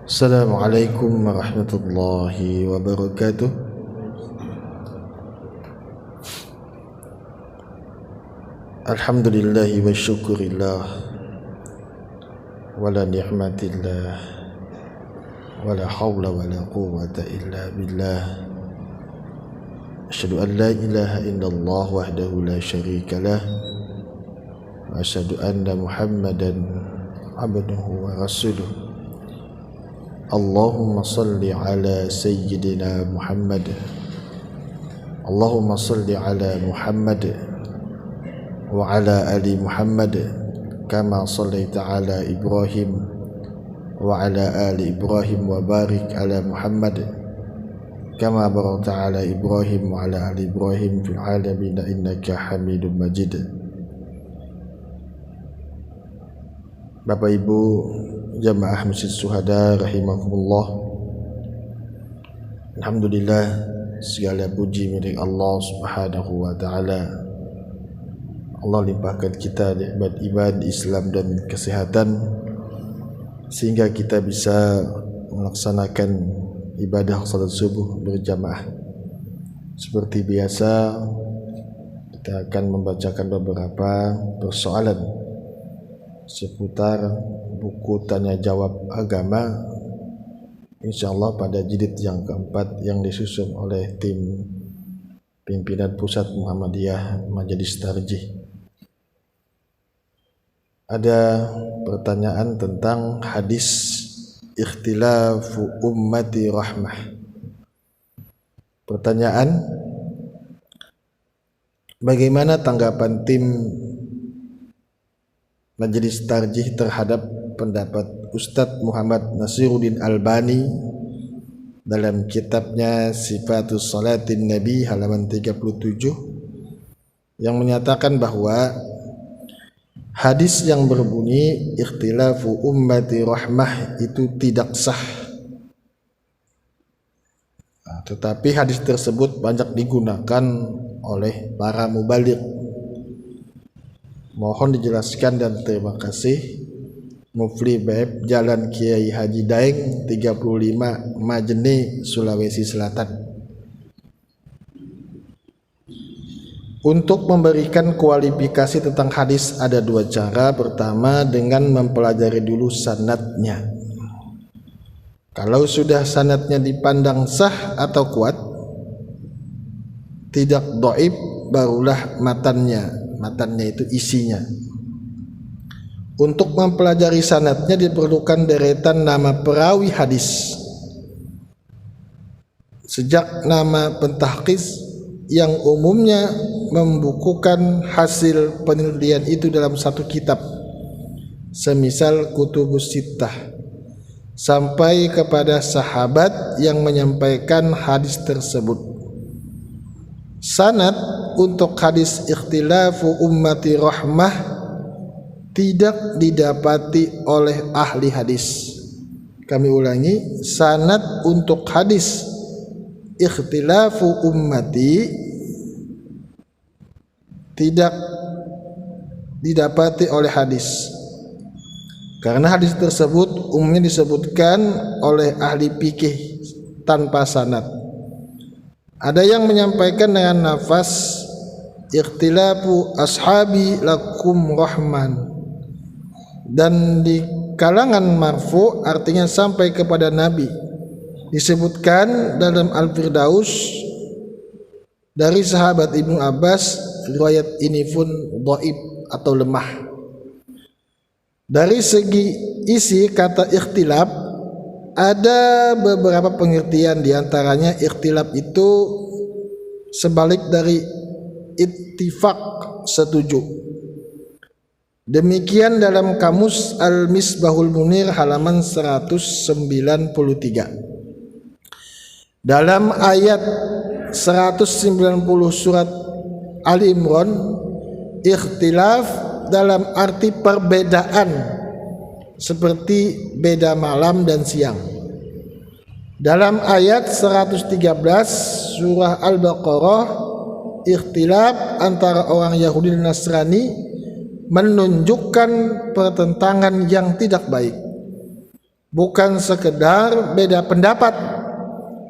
Assalamualaikum warahmatullahi wabarakatuh. Alhamdulillahi wa syukurillah wala ni'matillah wala hawla wala quwwata illa billah. Asyhadu an la ilaha illallah wahdahu la syarika lah wa asyhadu anna Muhammadan abduhu wa rasuluh. Allahumma salli ala sayyidina Muhammad. Allahumma salli ala Muhammad wa ala ali Muhammad kama sallaita ala Ibrahim wa ala ali Ibrahim wa barik ala Muhammad kama barakta ala Ibrahim wa ala ali Ibrahim fil alamin innaka Hamidum Majid. Bapak Ibu jamaah Masjid Syuhada rahimakumullah, alhamdulillah segala puji milik Allah Subhanahu wa taala. Allah limpahkan kita nikmat iman, Islam dan kesehatan sehingga kita bisa melaksanakan ibadah salat subuh berjamaah. Seperti biasa kita akan membacakan beberapa persoalan seputar buku tanya jawab agama, insyaallah pada jilid yang keempat yang disusun oleh tim pimpinan pusat Muhammadiyah Majelis Tarjih. Ada pertanyaan tentang hadis ikhtilafu ummati rahmah. Pertanyaan, bagaimana tanggapan tim Majelis Tarjih terhadap pendapat Ustadz Muhammad Nasiruddin Albani dalam kitabnya Sifatus Salatin Nabi halaman 37 yang menyatakan bahwa hadis yang berbunyi ikhtilafu ummati rahmah itu tidak sah. Tetapi hadis tersebut banyak digunakan oleh para mubaligh. Mohon dijelaskan dan terima kasih. Mufli Baib Jalan Kiai Haji Daeng 35 Majene, Sulawesi Selatan. Untuk memberikan kualifikasi tentang hadis ada dua cara. Pertama dengan mempelajari dulu sanadnya. Kalau sudah sanadnya dipandang sah atau kuat, tidak dhaif, barulah matannya. Matannya itu isinya. Untuk mempelajari sanadnya diperlukan deretan nama perawi hadis. Sejak nama pentahqiq yang umumnya membukukan hasil penelitian itu dalam satu kitab, semisal Kutubus Sittah, sampai kepada sahabat yang menyampaikan hadis tersebut. Sanad untuk hadis ikhtilafu ummati rahmah tidak didapati oleh ahli hadis. Kami ulangi, sanad untuk hadis ikhtilafu ummati tidak didapati oleh hadis, karena hadis tersebut umumnya disebutkan oleh ahli fikih tanpa sanad. Ada yang menyampaikan dengan nafas ikhtilafu ashabi lakum rahman, dan di kalangan marfu artinya sampai kepada Nabi. Disebutkan dalam Al-Firdaus dari sahabat Ibnu Abbas, riwayat ini pun dhaif atau lemah. Dari segi isi kata ikhtilaf ada beberapa pengertian, diantaranya ikhtilaf itu sebalik dari ittifaq, setuju. Demikian dalam kamus Al-Misbahul Munir halaman 193. Dalam ayat 190 surat Ali Imran, ikhtilaf dalam arti perbedaan seperti beda malam dan siang. Dalam ayat 113 surah Al-Baqarah, ikhtilaf antara orang Yahudi dan Nasrani menunjukkan pertentangan yang tidak baik. bukan sekedar beda pendapat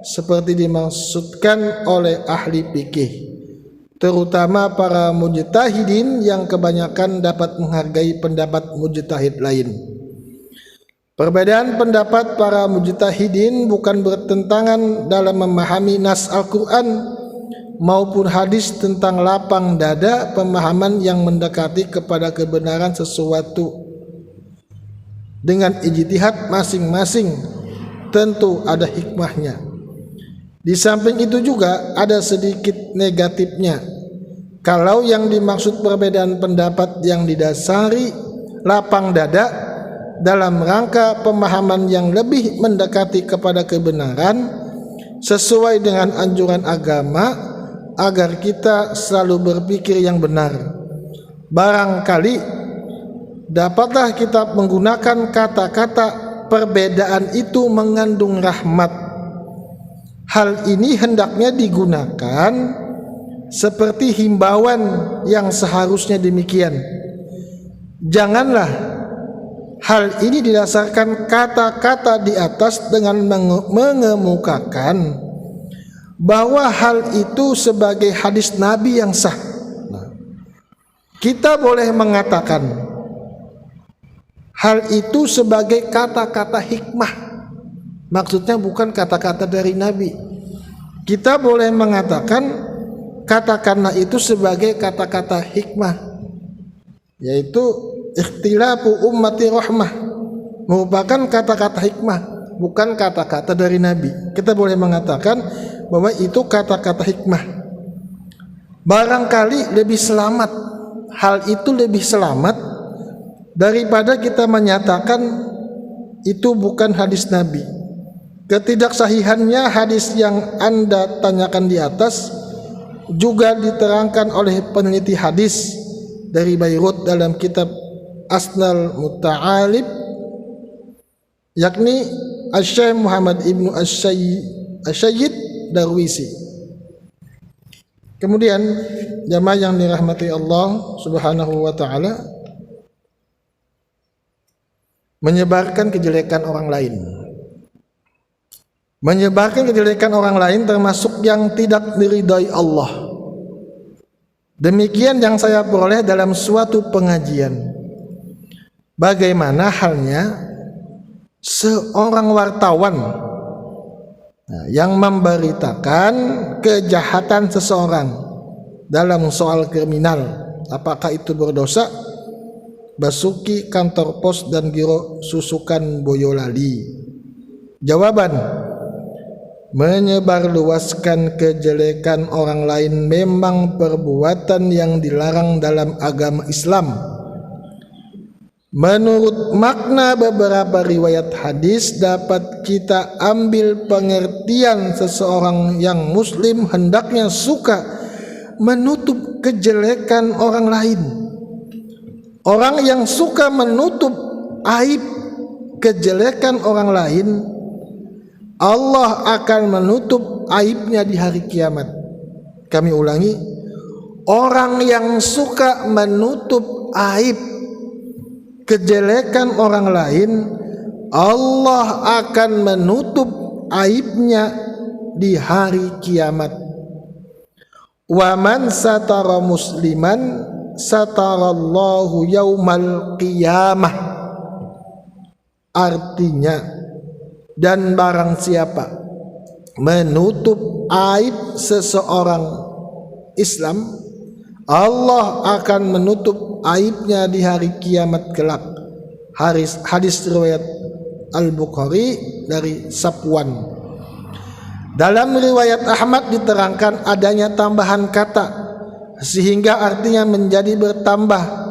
seperti dimaksudkan oleh ahli fikih, terutama para mujtahidin yang kebanyakan dapat menghargai pendapat mujtahid lain. Perbedaan pendapat para mujtahidin bukan bertentangan dalam memahami nas Al-Quran maupun hadis tentang lapang dada pemahaman yang mendekati kepada kebenaran sesuatu dengan ijtihad masing-masing tentu ada hikmahnya. Di samping itu juga ada sedikit negatifnya. Kalau yang dimaksud perbedaan pendapat yang didasari lapang dada dalam rangka pemahaman yang lebih mendekati kepada kebenaran sesuai dengan anjuran agama agar kita selalu berpikir yang benar, barangkali dapatlah kita menggunakan kata-kata perbedaan itu mengandung rahmat. Hal ini hendaknya digunakan seperti himbauan yang seharusnya demikian. Janganlah hal ini didasarkan kata-kata di atas dengan mengemukakan bahwa hal itu sebagai hadis Nabi yang sah. Kita boleh mengatakan hal itu sebagai kata-kata hikmah. Maksudnya bukan kata-kata dari Nabi. Kita boleh mengatakan katakanlah itu sebagai kata-kata hikmah, yaitu ikhtilafu ummati rahmah, merupakan kata-kata hikmah, bukan kata-kata dari Nabi. Kita boleh mengatakan bahwa itu kata-kata hikmah. Barangkali lebih selamat, hal itu lebih selamat daripada kita menyatakan itu bukan hadis Nabi. Ketidaksahihannya hadis yang Anda tanyakan di atas juga diterangkan oleh peneliti hadis dari Beirut dalam kitab Asnal Muta'alib, yakni Asy-Syaikh Muhammad Ibnu Asy-Syayyid Darwisi. Kemudian jamaah yang dirahmati Allah Subhanahu wa taala, menyebarkan kejelekan orang lain. Menyebarkan kejelekan orang lain termasuk yang tidak diridhai Allah. Demikian yang saya peroleh dalam suatu pengajian. Bagaimana halnya seorang wartawan yang memberitakan kejahatan seseorang dalam soal kriminal, apakah itu berdosa? Basuki kantor pos dan giro Susukan Boyolali. Jawaban: menyebarluaskan kejelekan orang lain memang perbuatan yang dilarang dalam agama Islam. Menurut makna beberapa riwayat hadis dapat kita ambil pengertian seseorang yang muslim hendaknya suka menutup kejelekan orang lain. Orang yang suka menutup aib kejelekan orang lain, Allah akan menutup aibnya di hari kiamat. Kami ulangi, orang yang suka menutup aib kejelekan orang lain, Allah akan menutup aibnya di hari kiamat. Wa man satara musliman satarallahu yaumal qiyamah. Artinya, dan barang siapa menutup aib seseorang Islam, Allah akan menutup aibnya di hari kiamat kelak. Hadis riwayat Al-Bukhari dari Safwan. Dalam riwayat Ahmad diterangkan adanya tambahan kata sehingga artinya menjadi bertambah.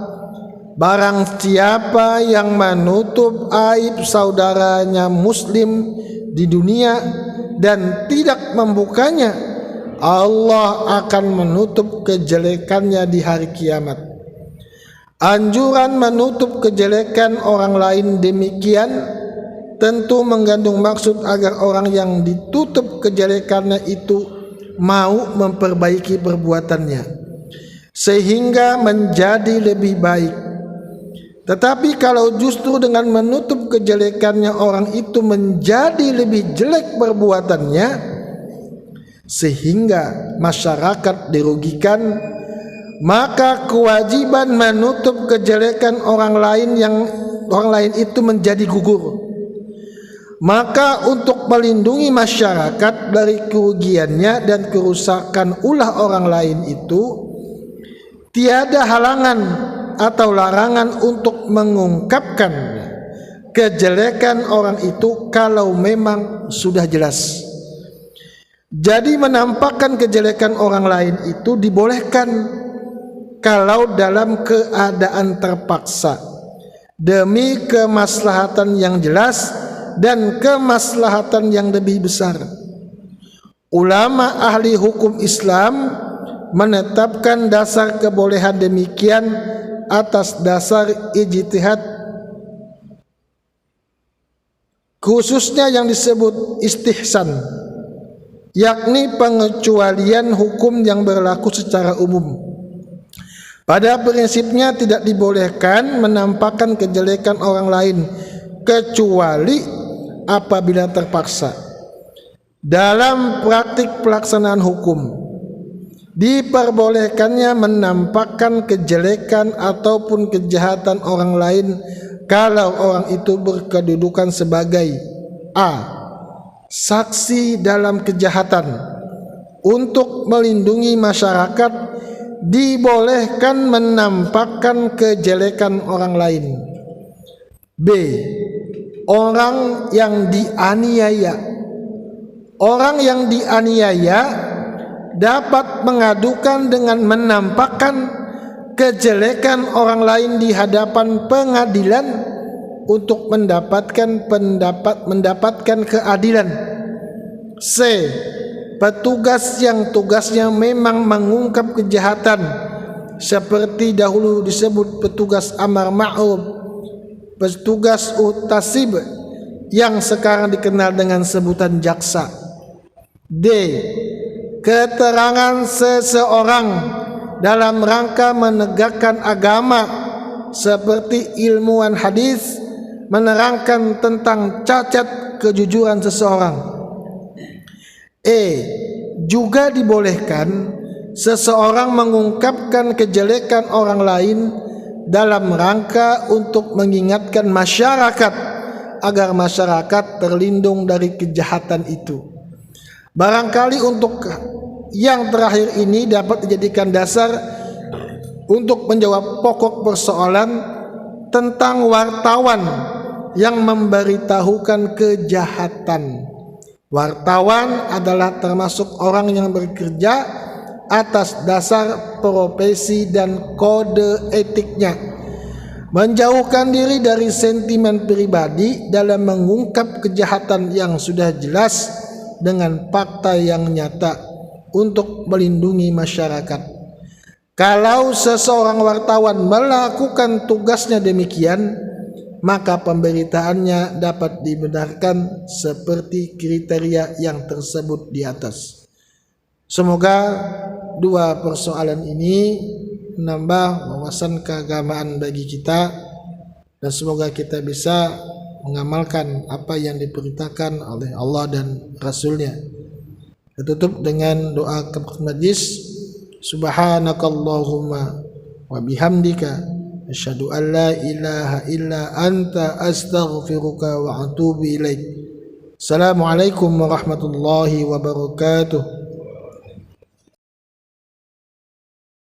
Barang siapa yang menutup aib saudaranya muslim di dunia dan tidak membukanya, Allah akan menutup kejelekannya di hari kiamat. Anjuran menutup kejelekan orang lain demikian tentu mengandung maksud agar orang yang ditutup kejelekannya itu mau memperbaiki perbuatannya sehingga menjadi lebih baik. Tetapi kalau justru dengan menutup kejelekannya orang itu menjadi lebih jelek perbuatannya sehingga masyarakat dirugikan, maka kewajiban menutup kejelekan orang lain itu menjadi gugur. Maka untuk melindungi masyarakat dari kerugiannya dan kerusakan ulah orang lain itu, tiada halangan atau larangan untuk mengungkapkan kejelekan orang itu kalau memang sudah jelas. Jadi menampakkan kejelekan orang lain itu dibolehkan kalau dalam keadaan terpaksa demi kemaslahatan yang jelas dan kemaslahatan yang lebih besar. Ulama ahli hukum Islam menetapkan dasar kebolehan demikian atas dasar ijtihad, khususnya yang disebut istihsan, yakni pengecualian hukum yang berlaku secara umum. Pada prinsipnya tidak dibolehkan menampakkan kejelekan orang lain kecuali apabila terpaksa. Dalam praktik pelaksanaan hukum diperbolehkannya menampakkan kejelekan ataupun kejahatan orang lain kalau orang itu berkedudukan sebagai a. saksi dalam kejahatan. Untuk melindungi masyarakat dibolehkan menampakkan kejelekan orang lain. b. Orang yang dianiaya. Orang yang dianiaya dapat mengadukan dengan menampakkan kejelekan orang lain di hadapan pengadilan untuk mendapatkan keadilan. C. Petugas yang tugasnya memang mengungkap kejahatan, seperti dahulu disebut petugas amar ma'ruf, petugas utasib yang sekarang dikenal dengan sebutan jaksa. D. Keterangan seseorang dalam rangka menegakkan agama, seperti ilmuwan hadis menerangkan tentang cacat kejujuran seseorang. E. Juga dibolehkan seseorang mengungkapkan kejelekan orang lain dalam rangka untuk mengingatkan masyarakat agar masyarakat terlindung dari kejahatan itu. Barangkali untuk yang terakhir ini dapat dijadikan dasar untuk menjawab pokok persoalan tentang wartawan yang memberitahukan kejahatan. Wartawan adalah termasuk orang yang bekerja atas dasar profesi dan kode etiknya, menjauhkan diri dari sentimen pribadi dalam mengungkap kejahatan yang sudah jelas dengan fakta yang nyata untuk melindungi masyarakat. Kalau seseorang wartawan melakukan tugasnya demikian, maka pemberitaannya dapat dibenarkan seperti kriteria yang tersebut di atas. Semoga dua persoalan ini menambah wawasan keagamaan bagi kita, dan semoga kita bisa mengamalkan apa yang diperintahkan oleh Allah dan Rasulnya. Kita tutup dengan doa kafaratul majlis. Subhanakallahumma wa bihamdika asyhadu an la ilaha illa anta astaghfiruka wa atubu ilaik. Assalamualaikum warahmatullahi wabarakatuh.